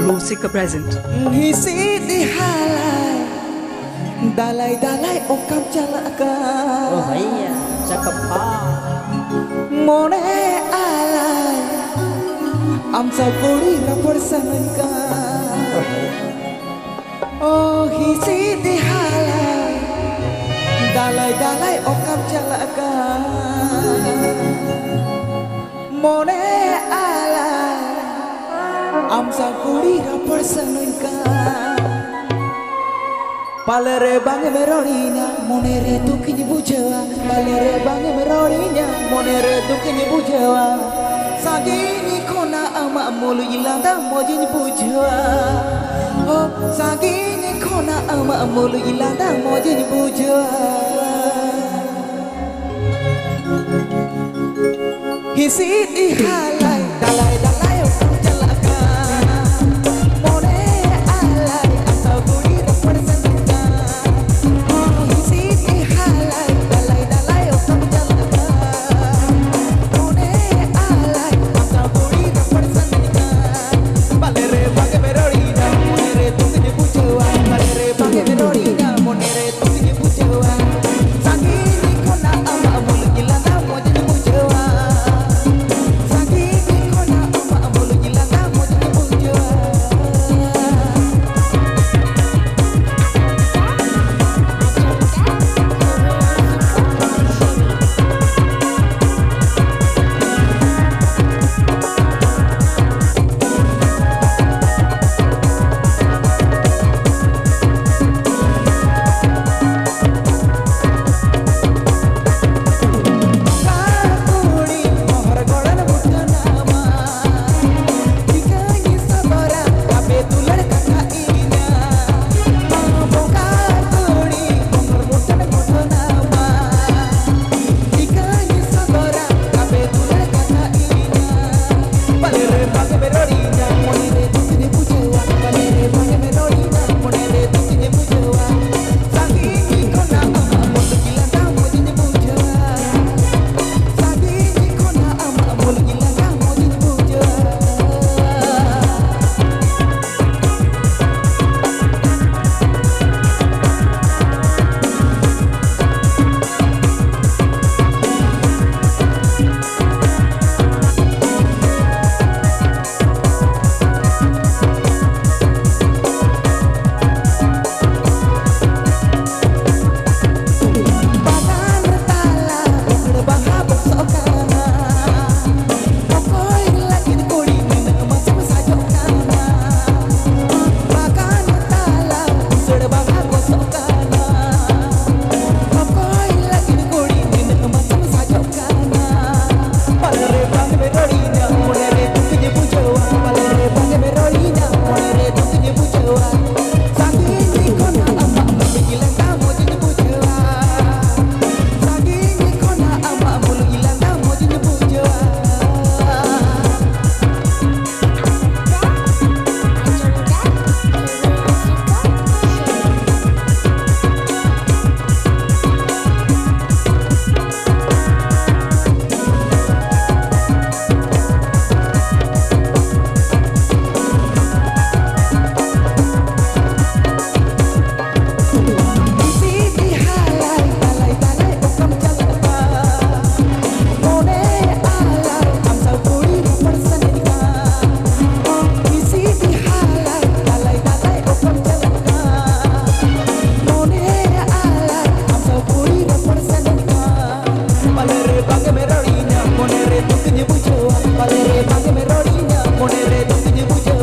Rosika present. Ngisi di halai dalai-dalai okam jalaka. Oh iya, cakep Mone alai amsa kuri rapor sanka. Oh ngisi di halai dalai-dalai okam jalaka. Mone alai amsa kuri rapor sanka. Palere bange merorinya monere tu kini bujawa. Palere bange merorinya monere tu kini bujawa. Sagini kona ama mulu ilanda mojini bujawa. Oh sagini kona ama mulu ilanda mojini bujawa. Hisi di halai dalai dalai okam jalaka. Mone alai asal budi represent. Valere bange merorinya monere tu punya bujo.